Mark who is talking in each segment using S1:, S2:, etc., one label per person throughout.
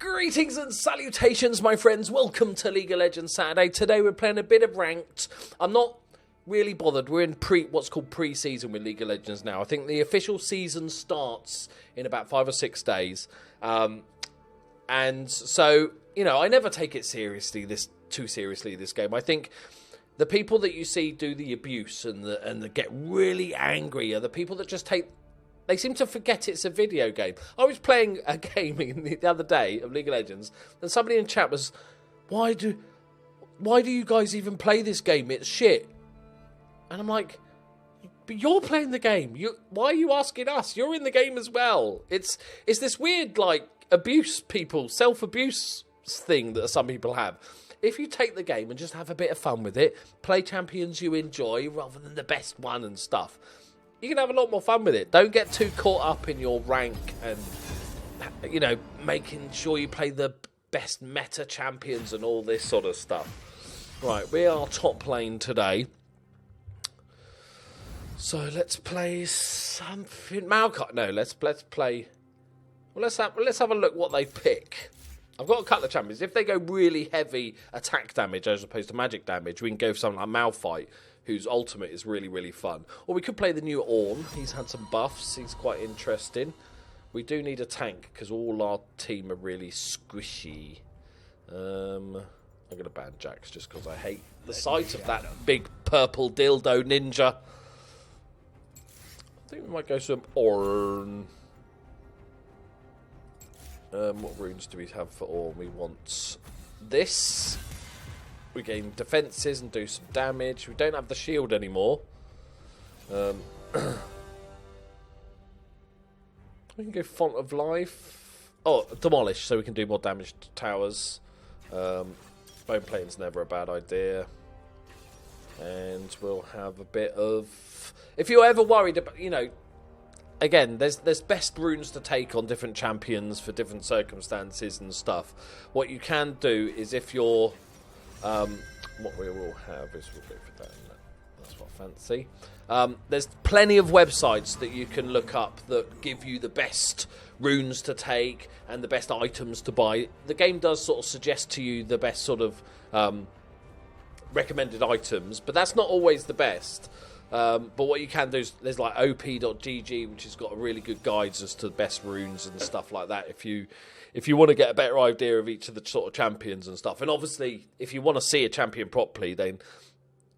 S1: Greetings and salutations, my friends. Welcome to League of Legends Saturday. Today we're playing a bit of ranked. I'm not really bothered. We're in what's called pre-season with League of Legends now. I think the official season starts in about 5 or 6 days. And so, you know, I never take it too seriously, this game. I think the people that you see do the abuse and get really angry are the people that just they seem to forget it's a video game. I was playing a game the other day of League of Legends, and somebody in chat was, why do you guys even play this game? It's shit. And I'm like, but you're playing the game. Why are you asking us? You're in the game as well. It's this weird, like, self-abuse thing that some people have. If you take the game and just have a bit of fun with it, play champions you enjoy rather than the best one and stuff, you can have a lot more fun with it. Don't get too caught up in your rank and, you know, making sure you play the best meta champions and all this sort of stuff. Right, we are top lane today. So let's play something. Maokai. No, let's play. Well, let's have a look what they pick. I've got a couple of champions. If they go really heavy attack damage as opposed to magic damage, we can go for something like Malphite, whose ultimate is really, really fun. Or we could play the new Ornn. He's had some buffs. He's quite interesting. We do need a tank because all our team are really squishy. I'm going to ban Jax just because I hate the sight of that big purple dildo ninja. I think we might go some Orrn. What runes do we have for Orrn? We want this. We gain defences and do some damage. We don't have the shield anymore. We can go Font of Life. Oh, Demolish, so we can do more damage to towers. Bone Plating's never a bad idea. And we'll have a bit of... If you're ever worried about, you know... Again, there's best runes to take on different champions for different circumstances and stuff. What you can do is if you're... what we will have is we'll go for that. That's what I fancy. There's plenty of websites that you can look up that give you the best runes to take and the best items to buy. The game does sort of suggest to you the best sort of recommended items, but that's not always the best. But what you can do is there's like op.gg, which has got really good guides as to the best runes and stuff like that. If you want to get a better idea of each of the sort of champions and stuff. And obviously, if you want to see a champion properly, then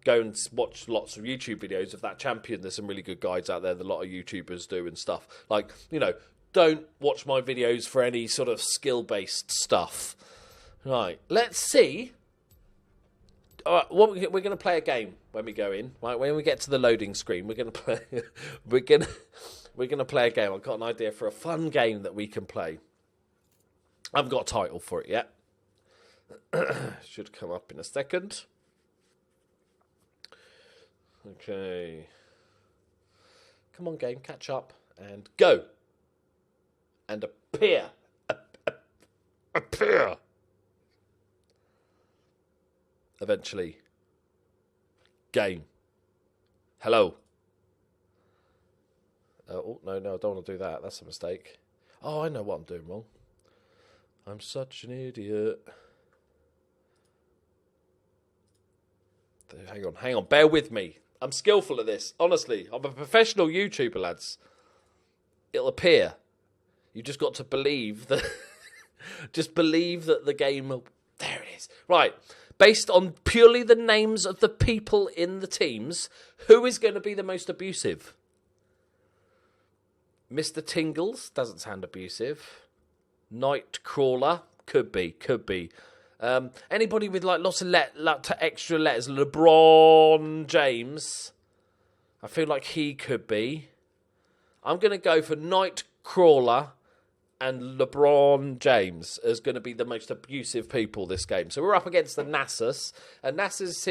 S1: go and watch lots of YouTube videos of that champion. There's some really good guides out there that a lot of YouTubers do and stuff. Like, you know, don't watch my videos for any sort of skill-based stuff. Right, let's see. All right, well, we're going to play a game when we go in. Right, when we get to the loading screen, we're going to play. we're going to play a game. I've got an idea for a fun game that we can play. I haven't got a title for it yet. Should come up in a second. Okay. Come on, game. Catch up. And go. And appear. Appear. Eventually. Game. Hello. Oh, no, I don't want to do that. That's a mistake. Oh, I know what I'm doing wrong. I'm such an idiot. Hang on. Bear with me. I'm skillful at this. Honestly, I'm a professional YouTuber, lads. It'll appear. You just got to believe that... just believe that the game... There it is. Right. Based on purely the names of the people in the teams, who is going to be the most abusive? Mr. Tingles doesn't sound abusive. Nightcrawler could be. Anybody with like lots of extra letters, LeBron James, I feel like he could be. I'm going to go for Nightcrawler and LeBron James as going to be the most abusive people this game. So we're up against the Nasus, and Nasus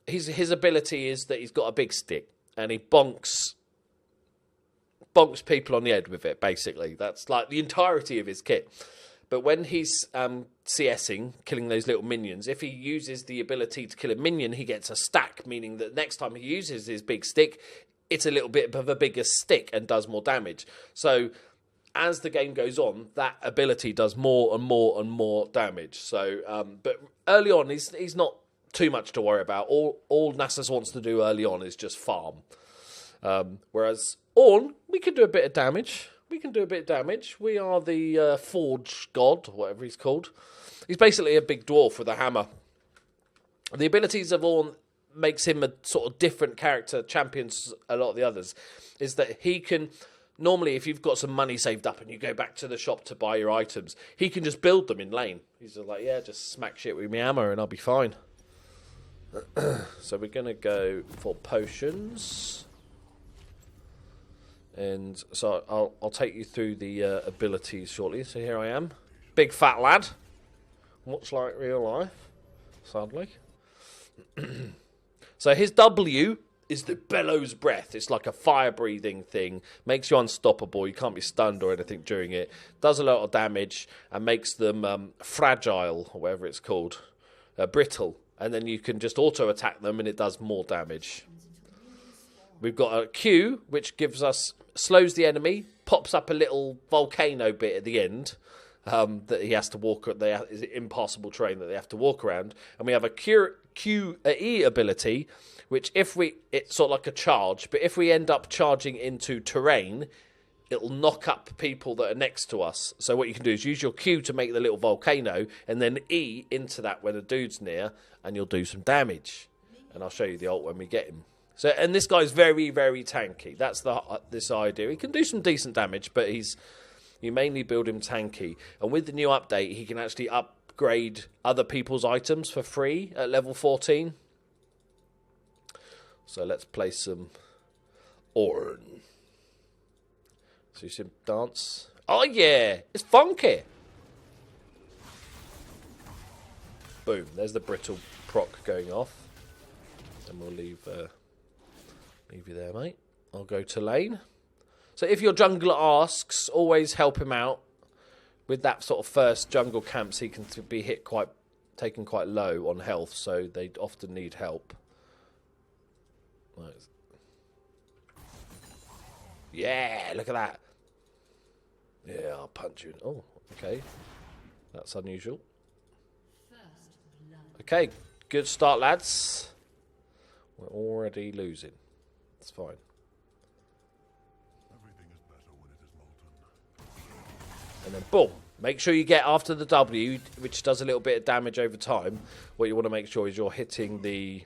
S1: his ability is that he's got a big stick and he bonks people on the head with it, basically. That's like the entirety of his kit. But when he's CSing, killing those little minions, if he uses the ability to kill a minion, he gets a stack, meaning that next time he uses his big stick, it's a little bit of a bigger stick and does more damage. So as the game goes on, that ability does more and more and more damage. So, but early on, he's not too much to worry about. All Nasus wants to do early on is just farm. Whereas Ornn, we can do a bit of damage. We are the Forge God, or whatever he's called. He's basically a big dwarf with a hammer. The abilities of Ornn makes him a sort of different character, champions a lot of the others, is that he can... Normally, if you've got some money saved up and you go back to the shop to buy your items, he can just build them in lane. He's just like, yeah, just smack shit with my hammer and I'll be fine. So we're going to go for potions. And so I'll take you through the abilities shortly. So here I am. Big fat lad. Much like real life, sadly. So his W is the bellows breath. It's like a fire-breathing thing. Makes you unstoppable. You can't be stunned or anything during it. Does a lot of damage and makes them fragile, or whatever it's called. Brittle. And then you can just auto-attack them and it does more damage. We've got a Q, which gives us... slows the enemy. Pops up a little volcano bit at the end. That he has to walk... Is impassable terrain that they have to walk around. And we have a E ability... which it's sort of like a charge, but if we end up charging into terrain, it'll knock up people that are next to us. So what you can do is use your Q to make the little volcano, and then E into that when a dude's near, and you'll do some damage. And I'll show you the ult when we get him. So, and this guy's very, very tanky. That's this idea. He can do some decent damage, but you mainly build him tanky. And with the new update, he can actually upgrade other people's items for free at level 14. So let's play some Orrn. So you see him dance. Oh yeah, it's funky. Boom, there's the brittle proc going off. And we'll leave you there, mate. I'll go to lane. So if your jungler asks, always help him out. With that sort of first jungle camps, he can be taken quite low on health, so they often need help. Yeah, look at that. Yeah, I'll punch you. Oh, okay. That's unusual. Okay, good start, lads. We're already losing. It's fine. And then boom. Make sure you get after the W, which does a little bit of damage over time. What you want to make sure is you're hitting the...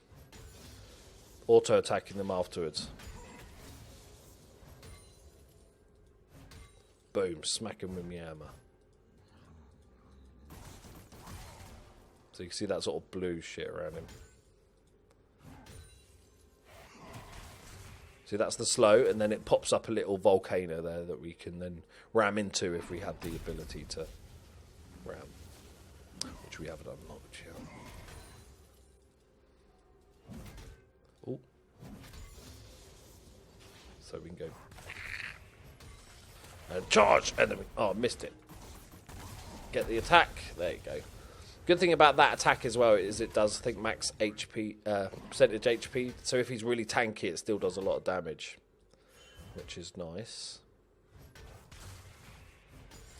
S1: auto-attacking them afterwards. Boom, smack him with my hammer. So you can see that sort of blue shit around him. See, that's the slow, and then it pops up a little volcano there that we can then ram into if we had the ability to ram. Which we haven't unlocked yet. Oh. So we can go and charge enemy. Oh, missed it. Get the attack. There you go. Good thing about that attack as well is it does, I think, max HP, percentage HP. So if he's really tanky, it still does a lot of damage, which is nice.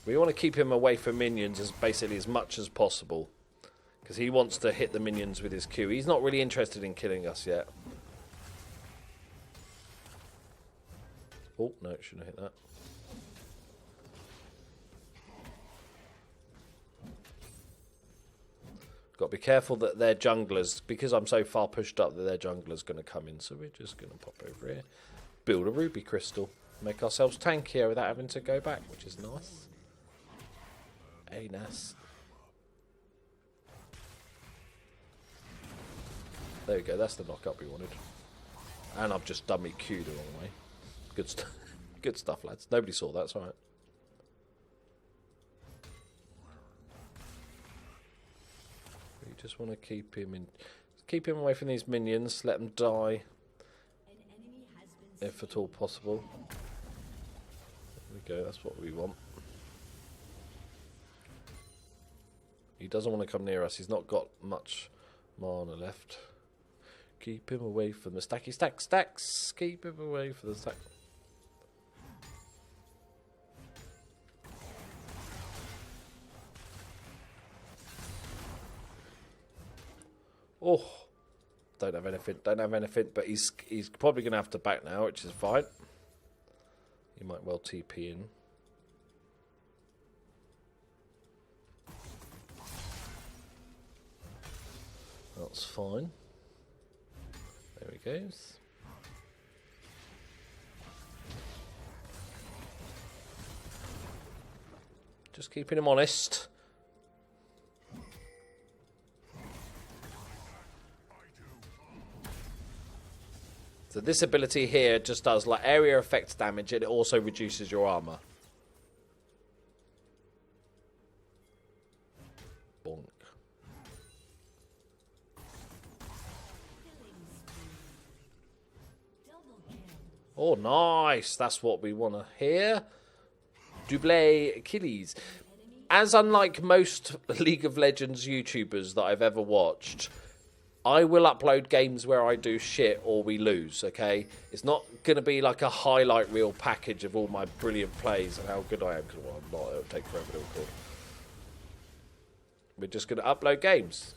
S1: We want to keep him away from minions as much as possible, because he wants to hit the minions with his Q. He's not really interested in killing us yet. Oh, no, shouldn't have hit that. Got to be careful that their junglers, because I'm so far pushed up, that their jungler's going to come in. So we're just going to pop over here, build a ruby crystal, make ourselves tankier without having to go back, which is nice. Hey, nice. There we go, that's the knock up we wanted. And I've just dummy Q'd the wrong way. Good, good stuff, lads. Nobody saw that, it's alright. We just want to keep him away from these minions, let them die. If at all possible. There we go, that's what we want. He doesn't want to come near us, he's not got much mana left. Keep him away from the stacky stacks. Keep him away from the stack. Oh, don't have anything. Don't have anything. But he's probably going to have to back now, which is fine. He might well TP in. That's fine. There he goes. Just keeping him honest. So this ability here just does like area effect damage, and it also reduces your armor. Bonk. Oh, nice. That's what we want to hear. Double Achilles. As unlike most League of Legends YouTubers that I've ever watched, I will upload games where I do shit or we lose, okay? It's not going to be like a highlight reel package of all my brilliant plays and how good I am, because well, I'm not. It'll take forever to record. We're just going to upload games.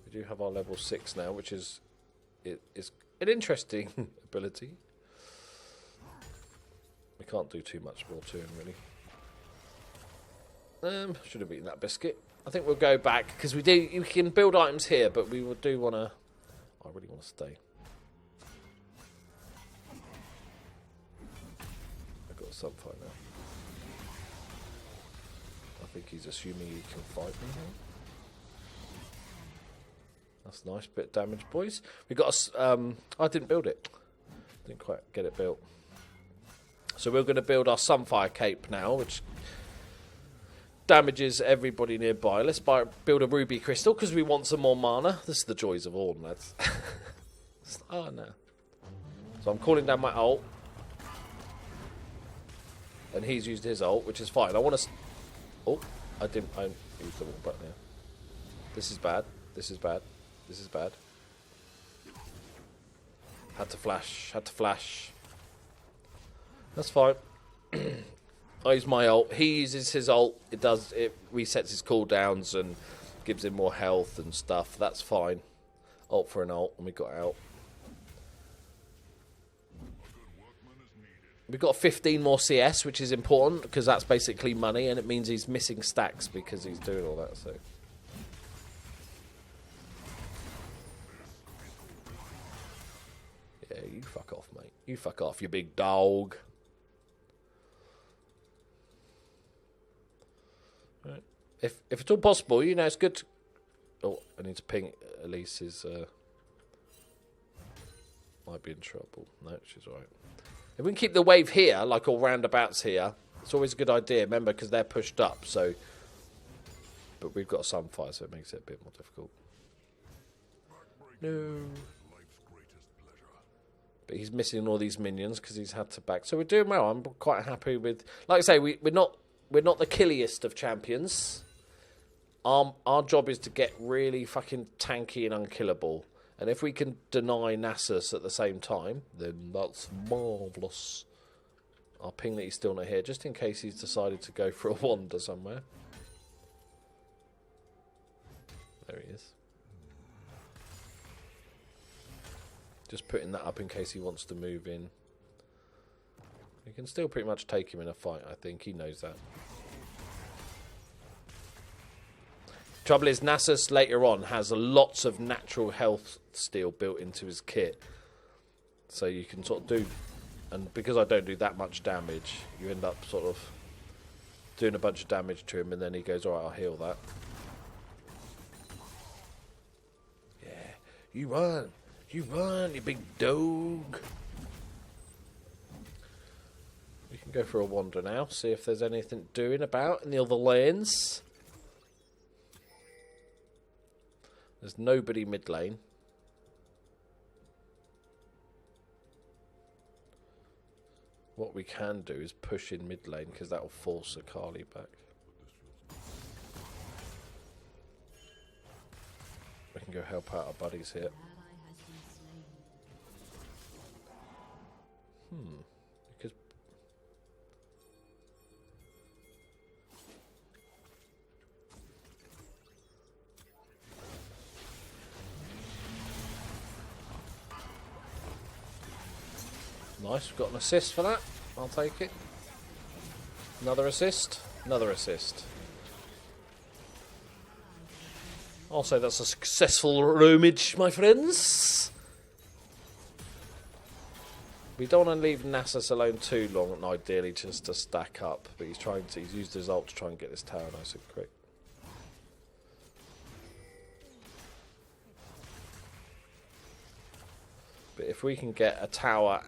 S1: We do have our level 6 now, which is an interesting ability. We can't do too much more to him, really. Should have eaten that biscuit. I think we'll go back, because you can build items here, but we do want to... I really want to stay. I've got a Sunfire now. I think he's assuming he can fight me now. That's nice. Bit of damage, boys. We got a... I didn't build it. Didn't quite get it built. So we're going to build our Sunfire Cape now, which damages everybody nearby. Let's build a Ruby Crystal, because we want some more mana. This is the joys of Ornn, lads. Oh, no. So I'm calling down my ult. And he's used his ult, which is fine. I want to... Oh, I didn't... I used the wrong button here. This is bad. This is bad. This is bad. Had to flash. Had to flash. That's fine. I use my ult. He uses his ult. It resets his cooldowns and gives him more health and stuff. That's fine. Ult for an ult, and we got out. We've got 15 more CS, which is important because that's basically money, and it means he's missing stacks because he's doing all that. So. Yeah, you fuck off, mate. You fuck off, you big dog. Right. If it's all possible, you know, it's good. Oh, I need to ping Elise's. Might be in trouble. No, she's all right. If we can keep the wave here, like all roundabouts here, it's always a good idea. Remember, because they're pushed up. So, but we've got a Sunfire, so it makes it a bit more difficult. No. But he's missing all these minions because he's had to back. So we're doing well. I'm quite happy with. Like I say, we're not the killiest of champions. Our job is to get really fucking tanky and unkillable. And if we can deny Nasus at the same time, then that's marvellous. I'll ping that he's still not here, just in case he's decided to go for a wander somewhere. There he is. Just putting that up in case he wants to move in. We can still pretty much take him in a fight, I think. He knows that. Trouble is, Nasus later on has lots of natural health steal built into his kit. So you can sort of do... And because I don't do that much damage, you end up sort of doing a bunch of damage to him, and then he goes, alright, I'll heal that. Yeah, you run, you big dog. We can go for a wander now, see if there's anything doing about in the other lanes. There's nobody mid lane. What we can do is push in mid lane because that will force Akali back. We can go help out our buddies here. Because Nice, we've got an assist for that. I'll take it. Another assist. Another assist. I'll say that's a successful roamage, my friends. We don't want to leave Nasus alone too long, and ideally just to stack up. But he's used his ult to try and get this tower nice and quick. But if we can get a tower...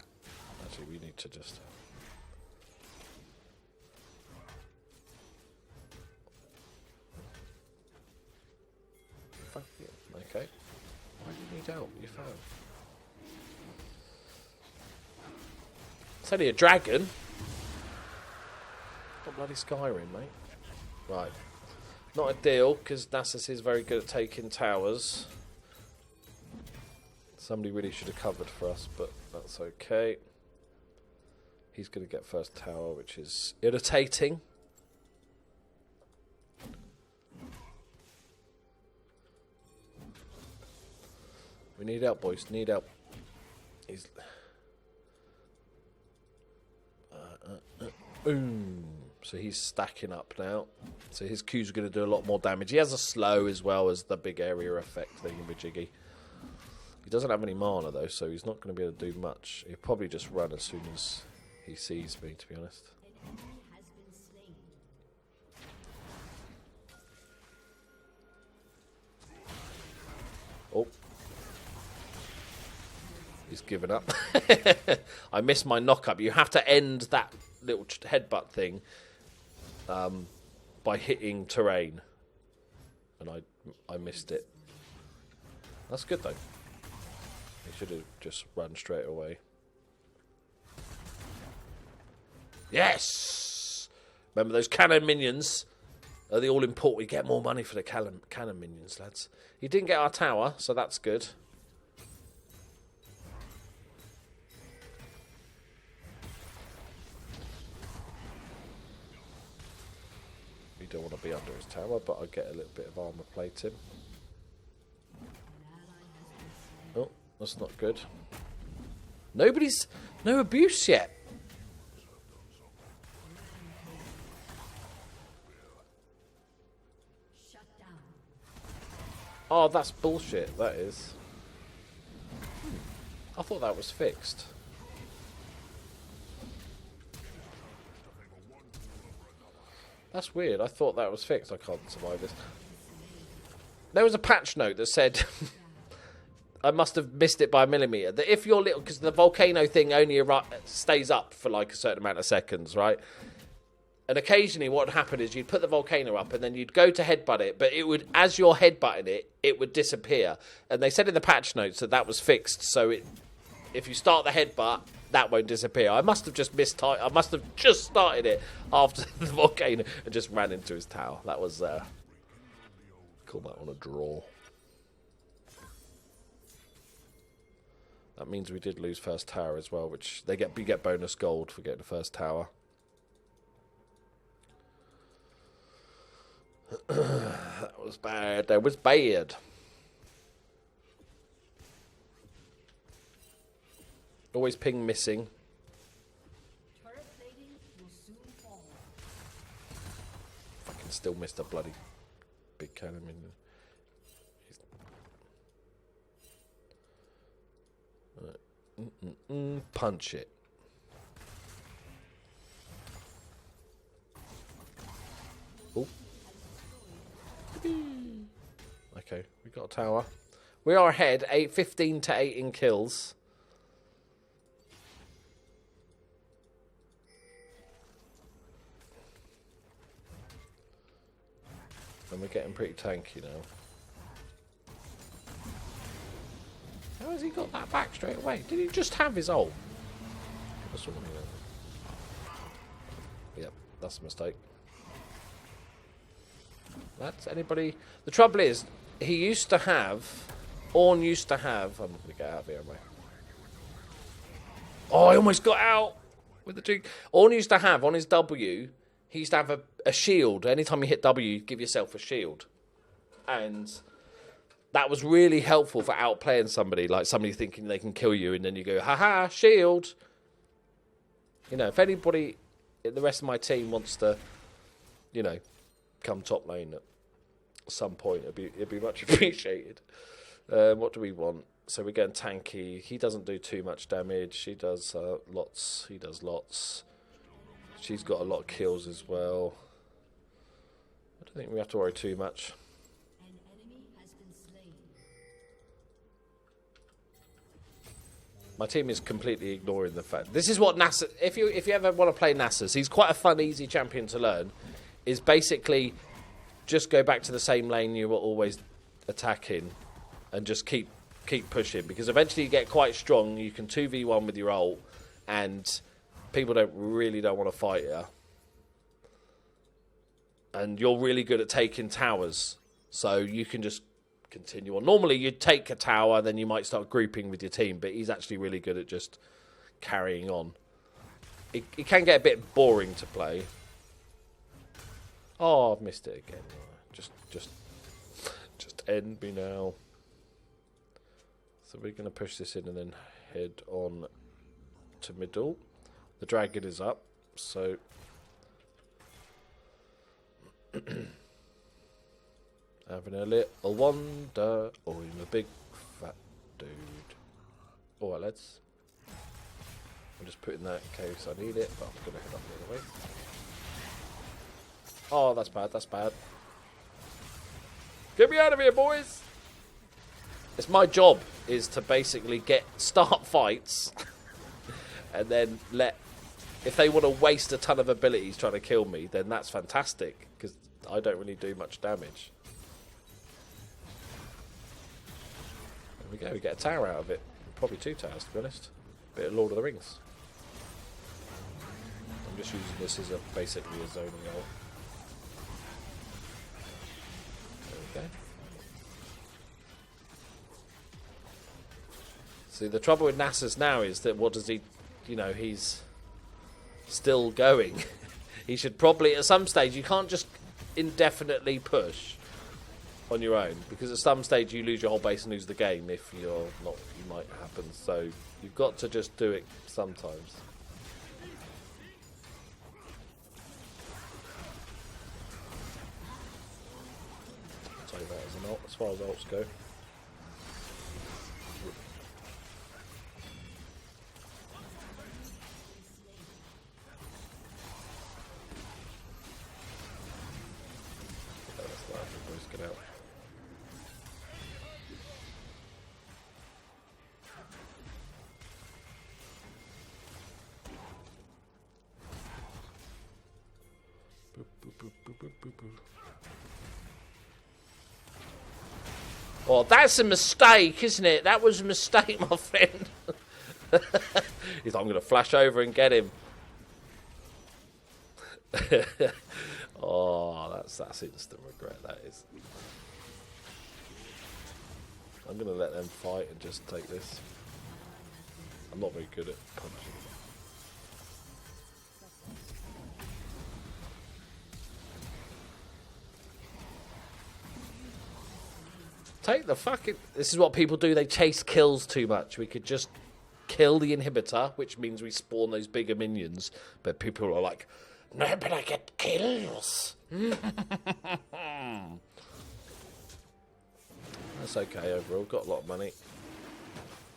S1: Actually, we need to just... Okay. Why do you need help? You found. It's only a dragon. Not bloody Skyrim, mate. Right. Not ideal, because Nasus is very good at taking towers. Somebody really should have covered for us, but that's okay. He's going to get first tower, which is irritating. We need help, boys. Need help. He's... So he's stacking up now. So his Q's are going to do a lot more damage. He has a slow as well as the big area effect thingy-majiggy. He doesn't have any mana though, so he's not going to be able to do much. He'll probably just run as soon as he sees me, to be honest. Oh. He's given up. I missed my knock-up. You have to end that little headbutt thing by hitting terrain. And I missed it. That's good, though. He should have just run straight away. Yes! Remember, those cannon minions are the all-important. We get more money for the cannon minions, lads. He didn't get our tower, so that's good. Don't want to be under his tower, but I get a little bit of armor plating. Oh, that's not good. No abuse yet. Oh, that's bullshit, that is. I thought that was fixed. That's weird. I thought that was fixed. I can't survive this. There was a patch note that said... I must have missed it by a millimetre. That if you're little... Because the volcano thing only stays up for like a certain amount of seconds, right? And occasionally what would happen is you'd put the volcano up and then you'd go to headbutt it, but it would, as you're headbutting it, it would disappear. And they said in the patch notes that was fixed, so if you start the headbutt... that won't disappear. I must have just I must have just started it after the volcano and just ran into his tower. That was call that one a draw. That means we did lose first tower as well, which you get bonus gold for getting the first tower. That was bad. That was bad. Always ping missing. Fucking still missed a bloody big cannon minion. Punch it. Oh. Okay, we got a tower. We are ahead, 15 to 8 in kills. And we're getting pretty tanky now. How has he got that back straight away? Did he just have his ult? Yep, that's a mistake. That's anybody... The trouble is, he used to have... Ornn used to have... I'm going to get out of here, am I? Oh, I almost got out with the two. Ornn used to have, on his W... He used to have a shield. Anytime you hit W, you give yourself a shield. And that was really helpful for outplaying somebody. Like somebody thinking they can kill you, and then you go, haha, shield. You know, if anybody, the rest of my team wants to, you know, come top lane at some point, it'd be much appreciated. What do we want? So we're going tanky. He doesn't do too much damage. She does lots. He does lots. She's got a lot of kills as well. I don't think we have to worry too much. My team is completely ignoring the fact. This is what Nasus. If you ever want to play Nasus, he's quite a fun, easy champion to learn. Is basically just go back to the same lane you were always attacking, and just keep pushing, because eventually you get quite strong. You can 2v1 with your ult, and people don't want to fight you. And you're really good at taking towers, so you can just continue on. Normally you'd take a tower, then you might start grouping with your team, but he's actually really good at just carrying on. It can get a bit boring to play. Oh, I've missed it again. Just end me now. So we're going to push this in and then head on to middle. The dragon is up, so having a little wonder. Oh, I'm a big fat dude. Alright, lads. I'm just putting that in case I need it, but I'm going to head up the other way. Oh, that's bad, that's bad. Get me out of here, boys! It's my job is to basically start fights and then if they want to waste a ton of abilities trying to kill me, then that's fantastic, because I don't really do much damage. There we go, we get a tower out of it. Probably 2 towers, to be honest. Bit of Lord of the Rings. I'm just using this as basically a zoning ult. There we go. See, the trouble with Nasus now is that what does he, you know, he's still going. He should probably, at some stage, you can't just indefinitely push on your own, because at some stage you lose your whole base and lose the game if you're not, you might happen. So you've got to just do it sometimes. I'll take that as an ult, as far as ults go. Oh, that's a mistake, isn't it? That was a mistake, my friend. He's like, I'm going to flash over and get him. Oh, that's instant regret, that is. I'm going to let them fight and just take this. I'm not very good at punching. Take the fucking... This is what people do. They chase kills too much. We could just kill the inhibitor, which means we spawn those bigger minions. But people are like, no, but I get kills. That's okay overall. Got a lot of money.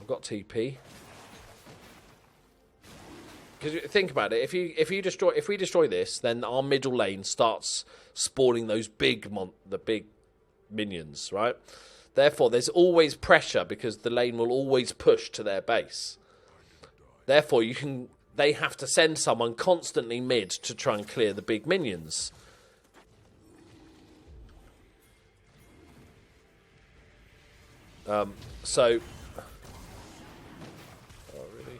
S1: I've got TP. Because think about it. If we destroy this, then our middle lane starts spawning those big minions, right? Therefore, there's always pressure because the lane will always push to their base. Therefore, they have to send someone constantly mid to try and clear the big minions. So... Oh, really?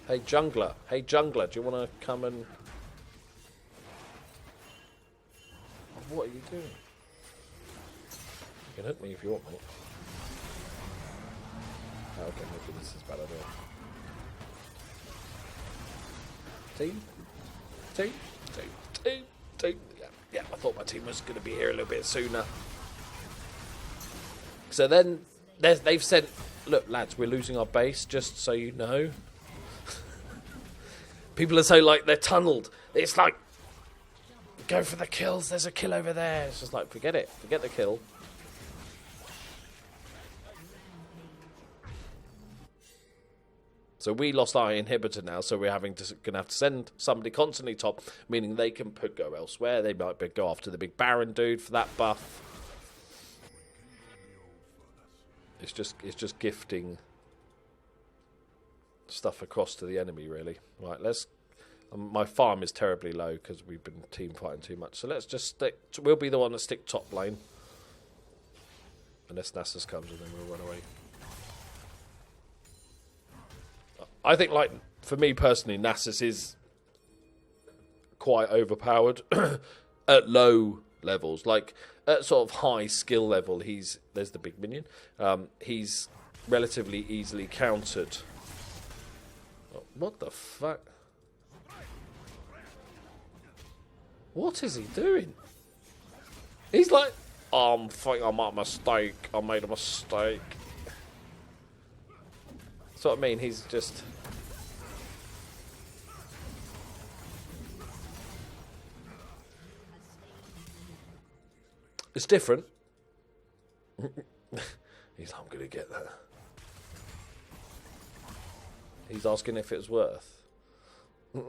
S1: Hey, jungler, do you want to come and... What are you doing? You can hook me if you want me. Oh, okay, maybe this is a bad idea. Team. Yeah, I thought my team was going to be here a little bit sooner. So then they've said, look, lads, we're losing our base, just so you know. People are so like they're tunneled. It's like go for the kills. There's a kill over there. It's just like forget it. Forget the kill. So we lost our inhibitor now, so we're gonna have to send somebody constantly top, meaning they can go elsewhere. They might go after the big Baron dude for that buff. It's just gifting stuff across to the enemy, really. Right, let's. My farm is terribly low because we've been team fighting too much. So let's just stick. We'll be the one to stick top lane, unless Nasus comes and then we'll run away. I think, like, for me personally, Nasus is quite overpowered at low levels. Like, at sort of high skill level, there's the big minion. He's relatively easily countered. Oh, what the fuck? What is he doing? He's like, oh, I'm thinking I made a mistake. I made a mistake. That's what I mean. He's just... It's different. He's like, I'm going to get that. He's asking if it's worth. Yeah,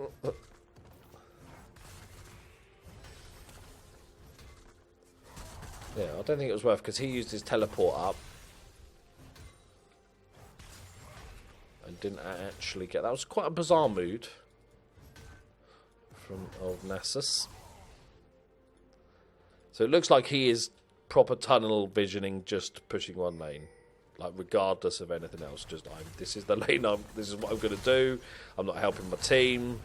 S1: I don't think it was worth because he used his teleport up. And didn't actually get... That was quite a bizarre mood from old Nasus. So it looks like he is proper tunnel visioning, just pushing one lane, like regardless of anything else. Just this is the lane. This is what I'm going to do. I'm not helping my team.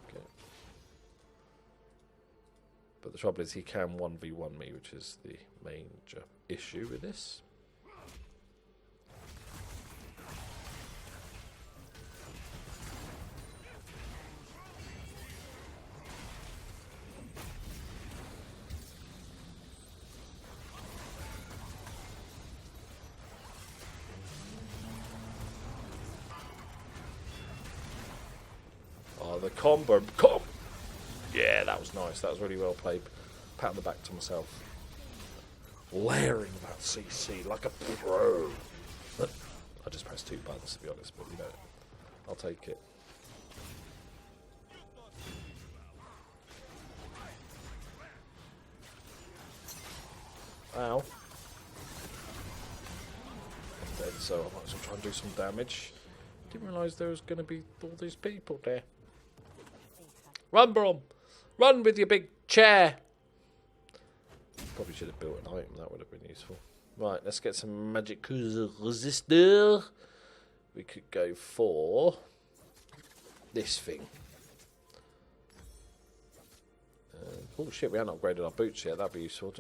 S1: Okay. But the trouble is, he can 1v1 me, which is the major issue with this. The combo. Yeah, that was nice. That was really well played. Pat on the back to myself. Layering that CC like a pro. I just pressed 2 buttons to be honest, but you know, I'll take it. Ow. I'm dead, so I might as well try and do some damage. Didn't realise there was going to be all these people there. Run, Brom! Run with your big chair! Probably should have built an item, that would have been useful. Right, let's get some magic resistor. We could go for this thing. Oh shit, we haven't upgraded our boots yet, that'd be useful.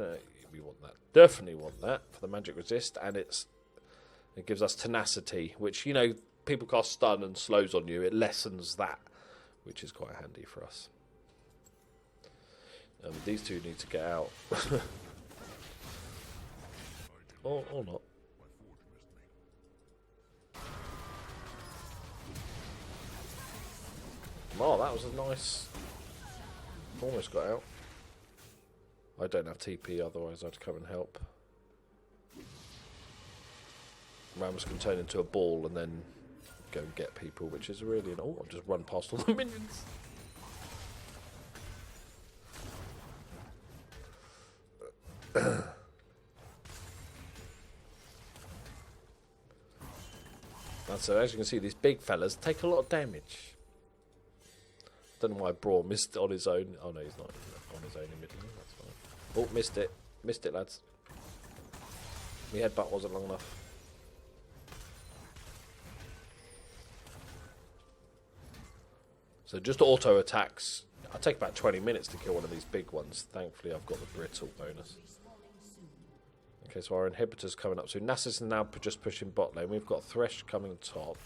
S1: We want that. Definitely want that for the magic resist, and it gives us tenacity, which, you know, people cast stun and slows on you, it lessens that, which is quite handy for us. These two need to get out. or not. Oh, that was a nice... Almost got out. I don't have TP, otherwise I'd come and help. Rams can turn into a ball and then go and get people, which is really an... Oh, I've just run past all the minions. And so as you can see, these big fellas take a lot of damage. Don't know why Brawl missed it on his own. Oh no, he's not on his own in middle. That's fine. Oh, missed it. Missed it, lads. My headbutt wasn't long enough. So just auto attacks. I take about 20 minutes to kill one of these big ones. Thankfully, I've got the brittle bonus. Okay, so our inhibitor's coming up. So Nasus is now just pushing bot lane. We've got Thresh coming top.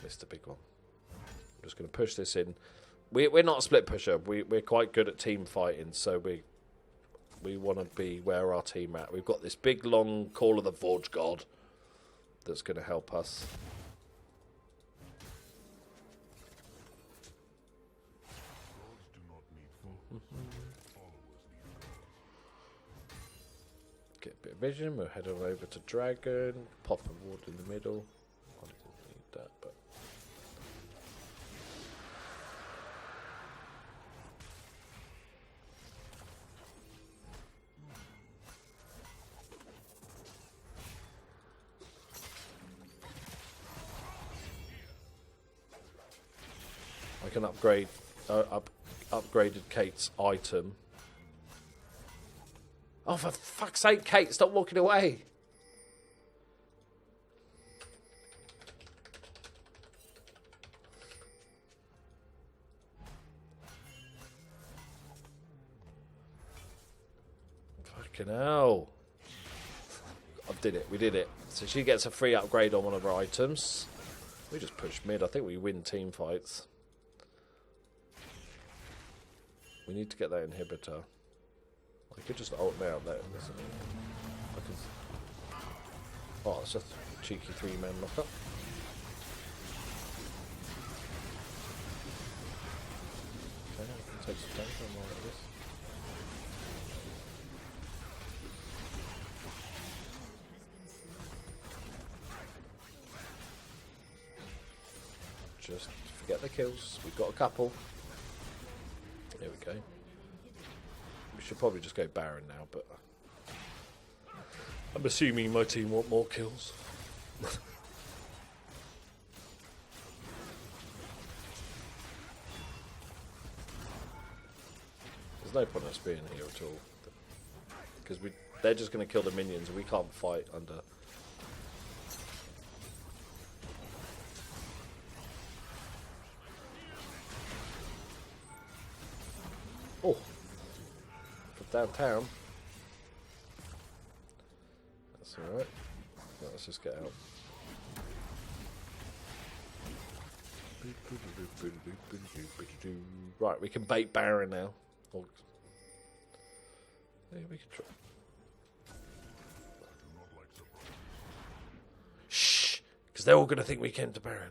S1: Missed a big one. I'm just going to push this in. We're not a split pusher. We're quite good at team fighting, so we want to be where our team at. We've got this big, long Call of the Forge God that's going to help us. Get a bit of vision. We'll head on over to Dragon. Pop a ward in the middle. I didn't need that, but... I can upgrade upgraded Kate's item. Oh, for fuck's sake, Kate, stop walking away. Fucking hell. I did it, we did it. So she gets a free upgrade on one of her items. We just push mid. I think we win team fights. We need to get that inhibitor. I could just ult now. Oh, it's just a cheeky 3-man lockup. Okay, I can take some damage on like this. Just forget the kills. We've got a couple. There we go. We should probably just go Baron now, but I'm assuming my team want more kills. There's no point in us being here at all, because they're just going to kill the minions and we can't fight under. Oh, from downtown. That's alright. Let's just get out. Right, we can bait Baron now. Oh. Yeah, we can try. Shh! Because they're all going to think we came to Baron.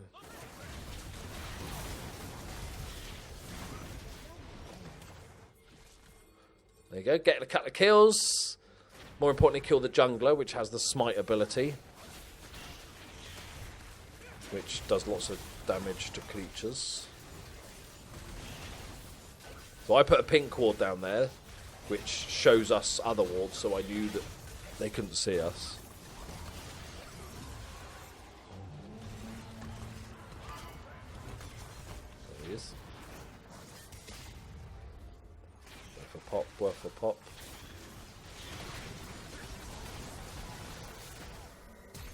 S1: There you go, get a couple of kills. More importantly, kill the jungler, which has the smite ability, which does lots of damage to creatures. So I put a pink ward down there, which shows us other wards, so I knew that they couldn't see us. There he is. Worth a pop.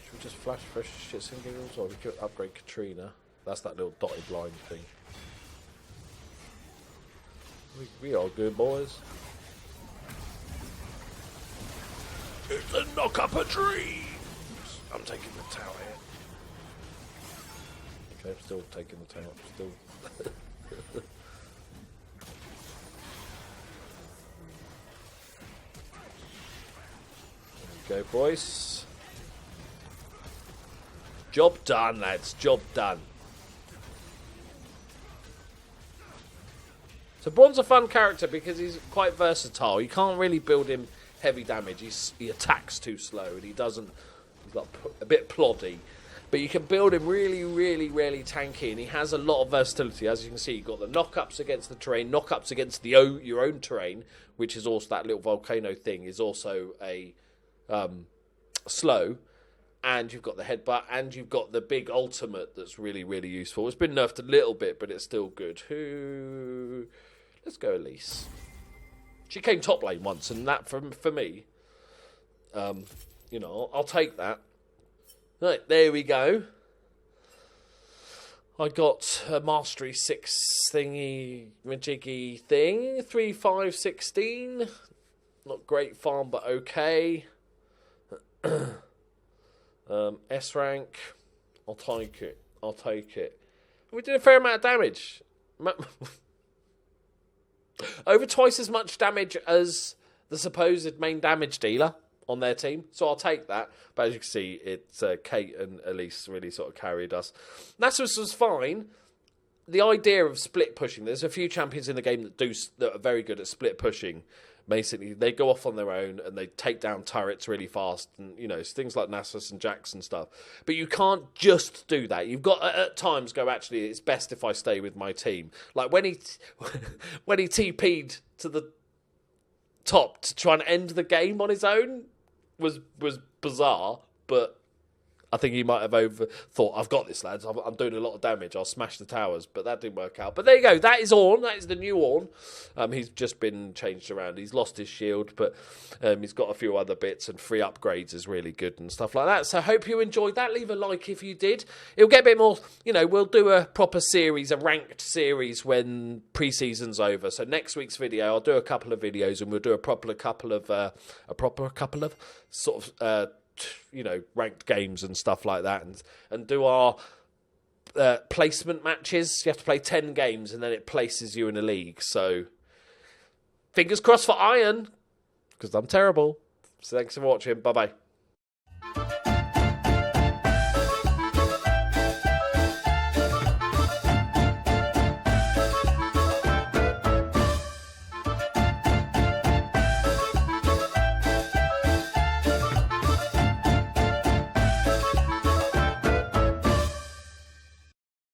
S1: Should we just flash fresh shits and giggles, or we could upgrade Katrina? That's that little dotted line thing. We are good boys. It's a knock up a dream. I'm taking the tower here. Okay, I'm still taking the tower. Still. Go, boys. Job done, lads. Job done. So Braun's a fun character because he's quite versatile. You can't really build him heavy damage. He attacks too slow and he doesn't. He's like a bit ploddy. But you can build him really, really, really tanky, and he has a lot of versatility. As you can see, you've got the knock-ups against the terrain, knock-ups against your own terrain, which is also that little volcano thing, is also a slow, and you've got the headbutt, and you've got the big ultimate that's really, really useful. It's been nerfed a little bit, but it's still good. Let's go Elise. She came top lane once, and that for me, I'll take that. Right, there we go. I got a Mastery 6 thingy, majiggy thing. 3, 5, 16. Not great farm, but okay. S rank. I'll take it. We did a fair amount of damage. Over twice as much damage as the supposed main damage dealer on their team. So I'll take that. But as you can see, it's Kate and Elise really sort of carried us. Nasus was fine. The idea of split pushing, there's a few champions in the game that are very good at split pushing. Basically, they go off on their own and they take down turrets really fast, and it's things like Nasus and Jax and stuff. But you can't just do that. You've got to, at times, go, actually, it's best if I stay with my team. Like when he when he TP'd to the top to try and end the game on his own was bizarre, but I think he might have overthought, I've got this, lads. I'm doing a lot of damage. I'll smash the towers. But that didn't work out. But there you go. That is Ornn. That is the new Ornn. He's just been changed around. He's lost his shield, but he's got a few other bits, and free upgrades is really good and stuff like that. So I hope you enjoyed that. Leave a like if you did. It'll get a bit more, we'll do a proper series, a ranked series when pre-season's over. So next week's video, I'll do a couple of videos, and we'll do a proper couple of sort of ranked games and stuff like that, and do our placement matches. You have to play 10 games and then it places you in a league. So fingers crossed for Orrn, because I'm terrible. So thanks for watching. Bye bye.